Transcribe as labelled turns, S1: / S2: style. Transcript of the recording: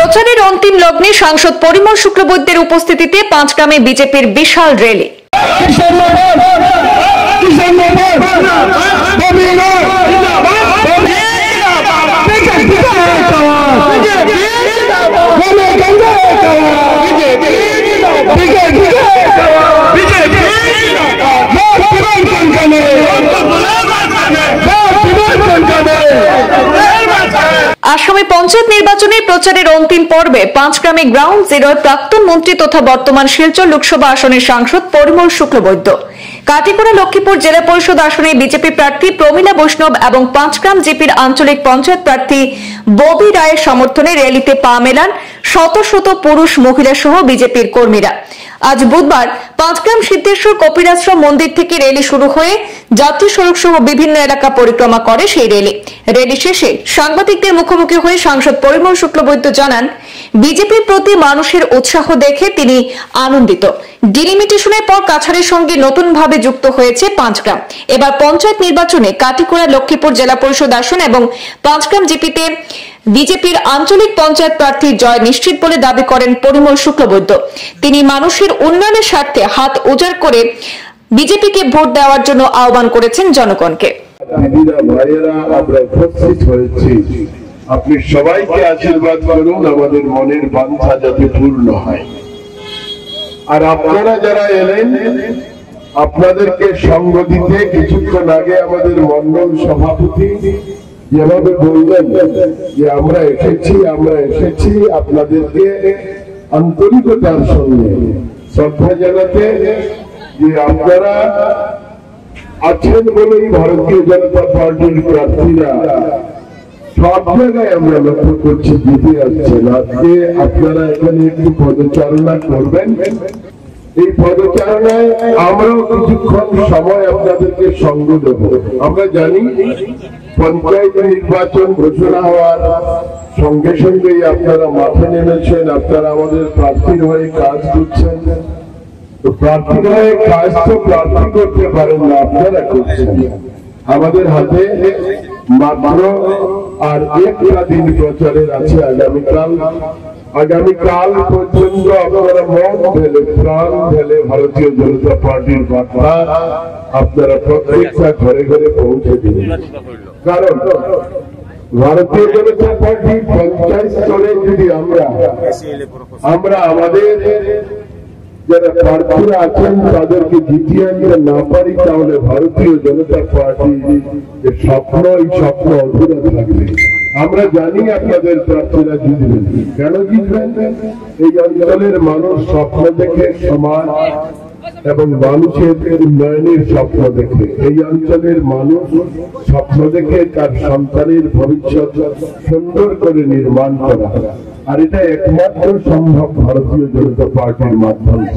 S1: প্রচারের অন্তিম লগ্নে সাংসদ পরিমল শুক্লবৈদ্যের উপস্থিতিতে পাঁচগ্রামে বিজেপির বিশাল র্যালি। আসামে পঞ্চায়েত নির্বাচনের প্রচারের অন্তিম পর্বে পাঁচগ্রামে গ্রাউন্ড জিরোয় প্রাক্তন মন্ত্রী তথা বর্তমান শিলচর লোকসভা আসনের সাংসদ পরিমল শুক্লবৈদ্য, কাটিগড়া লক্ষ্মীপুর জেলা পরিষদ আসনে বিজেপি প্রার্থী প্রমীলা বৈষ্ণব এবং পাঁচগ্রাম জিপির আঞ্চলিক পঞ্চায়েত প্রার্থী ববি রায়ের সমর্থনে র্যালিতে পা মেলান শত শত পুরুষ মহিলা সহ বিজেপির কর্মীরা। আজ বুধবার পাঁচগ্রাম সিদ্ধেশ্বর কপিরাশ্রম মন্দির থেকে র্যালি শুরু হয়ে জাতীয় সড়ক সহ বিভিন্ন এলাকা পরিক্রমা করে সেই র্যালি শেষে সাংবাদিকদের মুখোমুখি হয়ে সাংসদ পরিমল শুক্লবৈদ্য জানান, বিজেপির প্রতি মানুষের উৎসাহ দেখে তিনি আনন্দিত। ডিলিমিটেশনের পর কাছাড়ের সঙ্গে নতুনভাবে যুক্ত হয়েছে পাঁচগ্রাম। এবার পঞ্চায়েত নির্বাচনে কাটিগড়া লক্ষ্মীপুর জেলা পরিষদ আসন এবং পাঁচগ্রাম জিপিতে বিজেপির আঞ্চলিক পঞ্চায়েত প্রার্থীর জয় নিশ্চিত বলে দাবি করেন পরিমল শুক্লবৈদ্য। তিনি মানুষের উন্নয়নের স্বার্থে হাত উজাড় করে বিজেপিকে ভোট দেওয়ার জন্য আহ্বান করেছেন জনগণকে।
S2: আপনি সবাইকে আশীর্বাদ করুন, আমাদের মনের বাঞ্ছা যাতে পূর্ণ হয়। আর আপনারা যারা এলেন, আপনাদেরকে সঙ্গ দিতে কিছুক্ষণ আগে আমাদের মন্ডল সভাপতি যেভাবে বললেন যে আমরা এসেছি আপনাদেরকে আন্তরিকতার সঙ্গে শ্রদ্ধা জানাতে, যে আপনারা আছেন বলেই ভারতীয় জনতা পার্টির প্রার্থীরা সব জায়গায় আমরা লক্ষ্য করছি জিতে আসছেন। আজকে আপনারা এখানে একটু পদচারণা করবেন। এই পদচারণায় আমরাও কিছুক্ষণ সময় আপনাদেরকে সঙ্গ দেব। আমরা জানি পঞ্চায়েত নির্বাচন ঘোষণা হওয়ার সঙ্গে সঙ্গেই আপনারা মাঠে নেমেছেন, আপনারা আমাদের প্রার্থীর হয়ে কাজ করছেন। তো প্রার্থীর হয়ে কাজ তো প্রার্থী করতে পারেন না, আপনারা করছেন। আমাদের হাতে মাত্র আর একটা দিন প্রচারের আছে। আগামীকাল পর্যন্ত আপনারা মন ঢেলে প্রাণ ঢেলে ভারতীয় জনতা পার্টির বার্তা আপনারা প্রত্যেকটা ঘরে ঘরে পৌঁছে দিন। কারণ ভারতীয় জনতা পার্টি পঞ্চায়েত স্তরে যদি আমরা আমাদের যারা প্রার্থীরা আছেন তাদেরকে জিতিয়ে আনতে না পারি, তাহলে ভারতীয় জনতা পার্টি এই স্বপ্ন অধুরা থাকবে। আমরা জানি আপনাদের প্রার্থীরা জিতবেন। কেন জিতবেন? এই অঞ্চলের মানুষ স্বপ্ন দেখে সমাজ এবং মানুষের উন্নয়নের স্বপ্ন দেখে। এই অঞ্চলের মানুষ স্বপ্ন দেখে তার সন্তানের ভবিষ্যৎ সুন্দর করে নির্মাণ করা, আর এটা একমাত্র সম্ভব ভারতীয় জনতা পার্টির মাধ্যমে।